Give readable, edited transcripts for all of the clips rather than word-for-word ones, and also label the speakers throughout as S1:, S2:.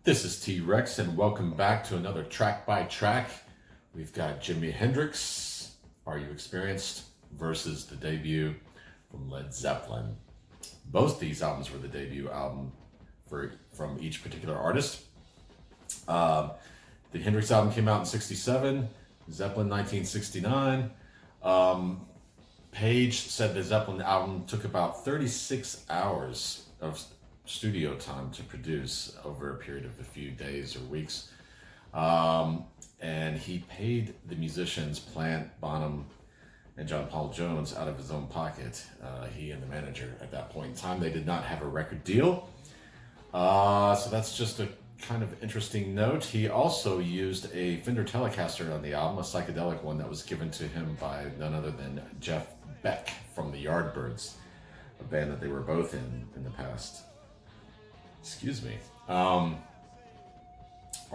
S1: This is T-Rex, and welcome back to another Track by Track. We've got Jimi Hendrix, Are You Experienced, versus the debut from Led Zeppelin. Both these albums were the debut album from each particular artist. The Hendrix album came out in 1967, Zeppelin 1969. Page said the Zeppelin album took about 36 hours of studio time to produce over a period of a few days or weeks. And he paid the musicians Plant, Bonham, and John Paul Jones out of his own pocket. He and the manager at that point in time, they did not have a record deal. So that's just a kind of interesting note. He also used a Fender Telecaster on the album, a psychedelic one that was given to him by none other than Jeff Beck from the Yardbirds, a band that they were both in the past. Excuse me. Are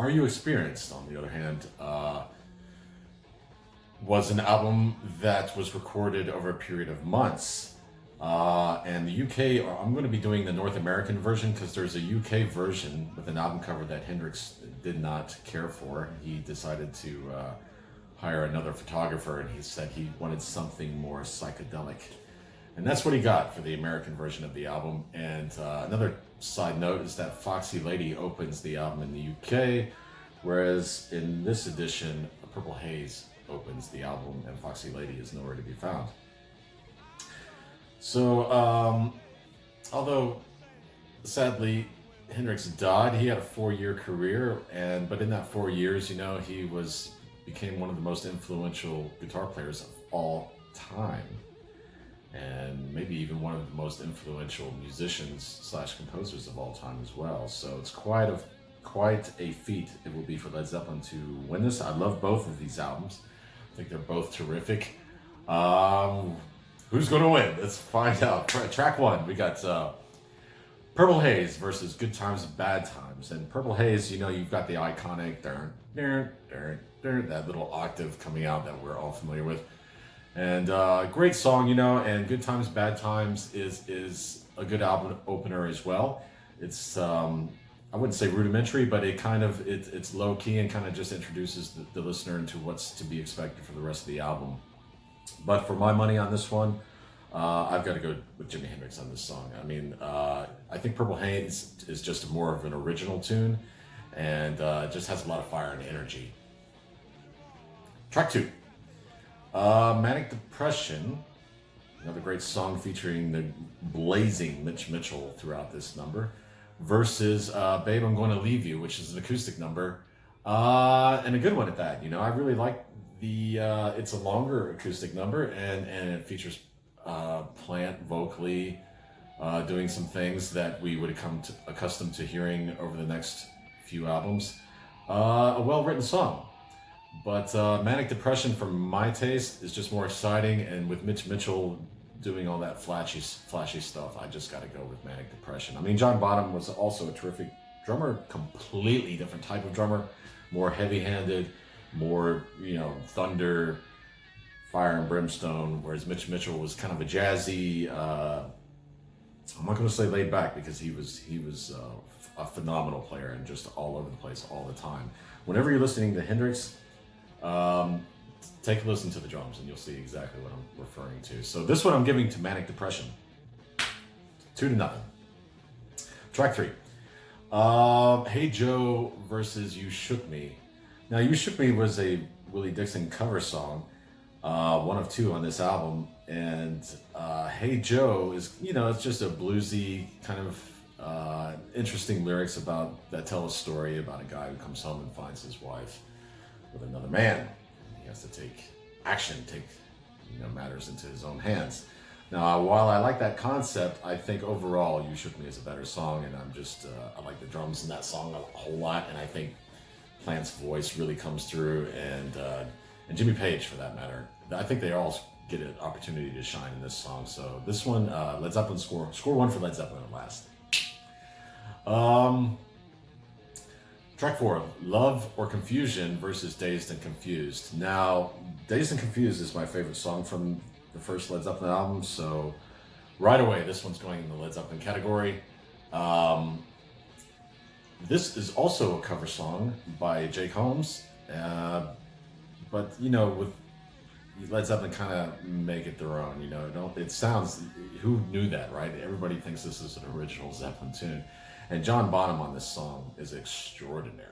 S1: You Experienced, on the other hand, was an album that was recorded over a period of months. And the UK, I'm going to be doing the North American version because there's a UK version with an album cover that Hendrix did not care for. He decided to hire another photographer, and he said he wanted something more psychedelic. And that's what he got for the American version of the album. And another side note is that Foxy Lady opens the album in the UK, whereas in this edition, Purple Haze opens the album, and Foxy Lady is nowhere to be found. So, although sadly Hendrix died, he had a 4-year career, but in that 4 years, he became one of the most influential guitar players of all time, and maybe even one of the most influential musicians / composers of all time as well. So it's quite a feat it will be for Led Zeppelin to win this. I love both of these albums. I think they're both terrific. Who's going to win? Let's find out. Track one, we got Purple Haze versus Good Times, Bad Times. And Purple Haze, you've got the iconic that little octave coming out that we're all familiar with. And great song, and Good Times, Bad Times is a good album opener as well. It's, I wouldn't say rudimentary, but it's low key and kind of just introduces the listener into what's to be expected for the rest of the album. But for my money on this one, I've got to go with Jimi Hendrix on this song. I mean, I think Purple Haze is just more of an original tune, and just has a lot of fire and energy. Track two, Manic Depression, another great song featuring the blazing Mitch Mitchell throughout this number, versus Babe, I'm Going to Leave You, which is an acoustic number, and a good one at that. I really like it's a longer acoustic number, and it features Plant vocally doing some things that we would have come accustomed to hearing over the next few albums. A well-written song, but Manic Depression, for my taste, is just more exciting, and with Mitch Mitchell doing all that flashy stuff, I just got to go with Manic Depression. I mean, John Bonham was also a terrific drummer, completely different type of drummer, more heavy-handed, more, thunder, fire and brimstone, whereas Mitch Mitchell was kind of a jazzy, I'm not going to say laid back, because he was a phenomenal player and just all over the place all the time. Whenever you're listening to Hendrix, take a listen to the drums and you'll see exactly what I'm referring to. So this one I'm giving to Manic Depression, 2-0. Track three, Hey Joe versus You Shook Me. Now, You Shook Me was a Willie Dixon cover song, one of two on this album, and Hey Joe is, it's just a bluesy kind of interesting lyrics that tell a story about a guy who comes home and finds his wife with another man. He has to take action, take matters into his own hands. Now, while I like that concept, I think overall You Shook Me is a better song, and I like the drums in that song a whole lot, and I think Plant's voice really comes through, and Jimmy Page, for that matter. I think they all get an opportunity to shine in this song. So this one, Led Zeppelin score one for Led Zeppelin at last. Track four, Love or Confusion versus Dazed and Confused. Now, Dazed and Confused is my favorite song from the first Led Zeppelin album, so right away this one's going in the Led Zeppelin category. This is also a cover song by Jake Holmes, but with Led Zeppelin kind of make it their own. It sounds. Who knew that, right? Everybody thinks this is an original Zeppelin tune, and John Bonham on this song is extraordinary.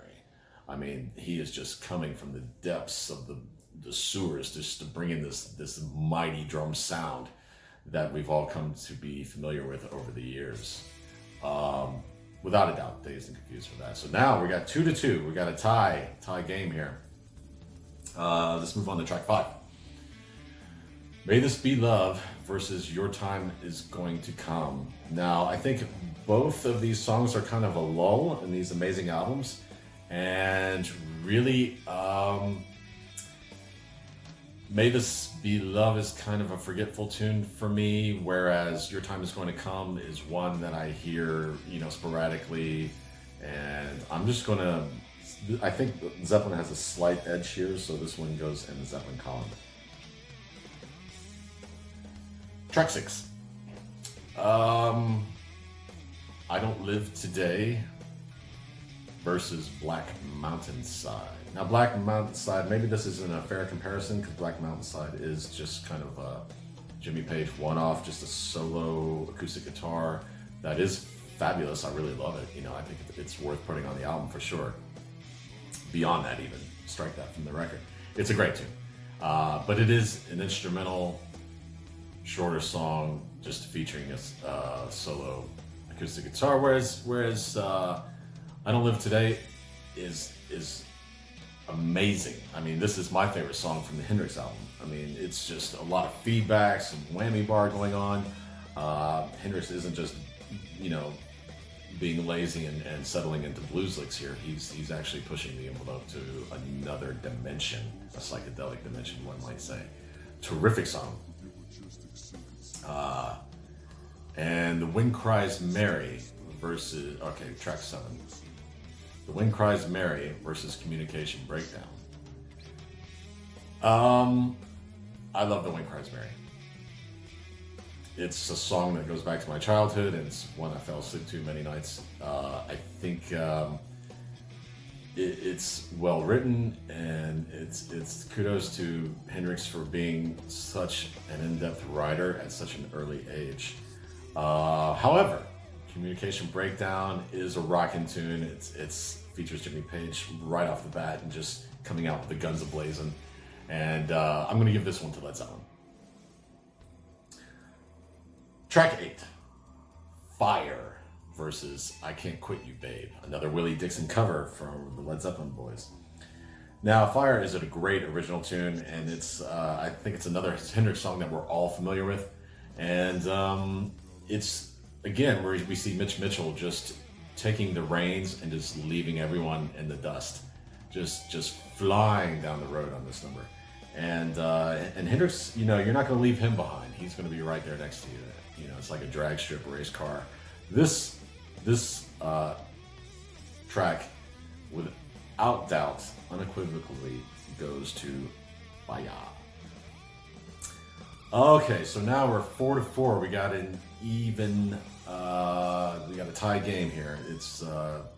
S1: I mean, he is just coming from the depths of the sewers just to bring in this mighty drum sound that we've all come to be familiar with over the years. Without a doubt, Dazed and Confused for that. So now we got 2-2. We got a tie game here. Let's move on to track 5. May This Be Love versus Your Time Is Going to Come. Now, I think both of these songs are kind of a lull in these amazing albums. And really, May This Be Love is kind of a forgetful tune for me, whereas Your Time Is Going to Come is one that I hear, sporadically. And I'm just going to, I think Zeppelin has a slight edge here, so this one goes in the Zeppelin column. Track 6. I Don't Live Today versus Black Mountainside. Now, Black Mountainside, maybe this isn't a fair comparison because Black Mountainside is just kind of a Jimmy Page one-off, just a solo acoustic guitar that is fabulous. I really love it. I think it's worth putting on the album for sure. Beyond that, even strike that from the record. It's a great tune, but it is an instrumental, shorter song, just featuring a solo acoustic guitar. Whereas I Don't Live Today is amazing. I mean, this is my favorite song from the Hendrix album. I mean, it's just a lot of feedback, some whammy bar going on. Hendrix isn't just, being lazy and settling into blues licks here. He's actually pushing the envelope to another dimension, a psychedelic dimension, one might say. Terrific song. And The Wind Cries Mary versus, track 7. The Wind Cries Mary versus Communication Breakdown. I love The Wind Cries Mary. It's a song that goes back to my childhood, and it's one I fell asleep to many nights. I think it's well written, and it's kudos to Hendrix for being such an in-depth writer at such an early age. However, Communication Breakdown is a rockin' tune. It's features Jimmy Page right off the bat and just coming out with the guns a-blazing. And I'm going to give this one to Led Zeppelin. Track 8, Fire versus I Can't Quit You, Babe. Another Willie Dixon cover from the Led Zeppelin boys. Now, Fire is a great original tune, and it's I think it's another Hendrix song that we're all familiar with. And it's, again, where we see Mitch Mitchell just taking the reins and just leaving everyone in the dust. Just flying down the road on this number. And Hendrix, you're not going to leave him behind. He's going to be right there next to you. It's like a drag strip race car. This track, without doubt, unequivocally goes to Fire. Okay, so now we're 4-4. We got an even. We got a tie game here. It's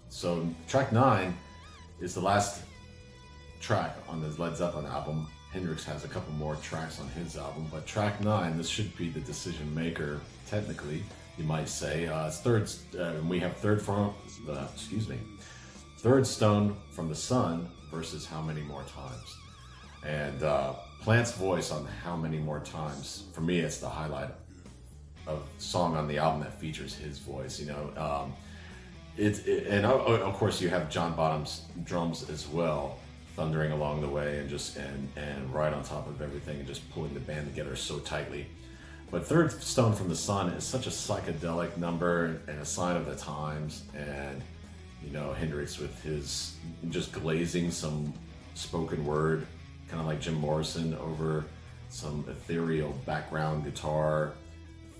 S1: so track 9 is the last track on the Led Zeppelin album. Hendrix has a couple more tracks on his album, but track 9, this should be the decision maker, technically, you might say. It's third. We have Third Stone from the Sun versus How Many More Times, and Plant's voice on How Many More Times. For me, it's the highlight of song on the album that features his voice. And of course you have John Bonham's drums as well, thundering along the way and right on top of everything and just pulling the band together so tightly. But Third Stone from the Sun is such a psychedelic number and a sign of the times. And Hendrix with his just glazing some spoken word, kind of like Jim Morrison, over some ethereal background guitar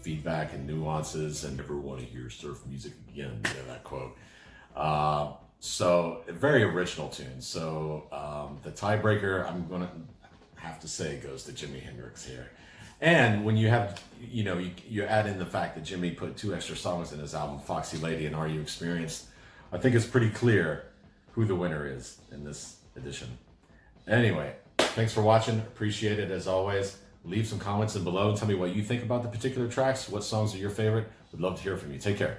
S1: feedback and nuances, and never want to hear surf music again, that quote. So a very original tune. So the tiebreaker, I'm gonna have to say, goes to Jimi Hendrix here. And when you have, you add in the fact that Jimmy put 2 extra songs in his album, Foxy Lady and Are You Experienced, I think it's pretty clear who the winner is in this edition. Anyway, thanks for watching. Appreciate it as always. Leave some comments in below and tell me what you think about the particular tracks. What songs are your favorite? Would love to hear from you. Take care.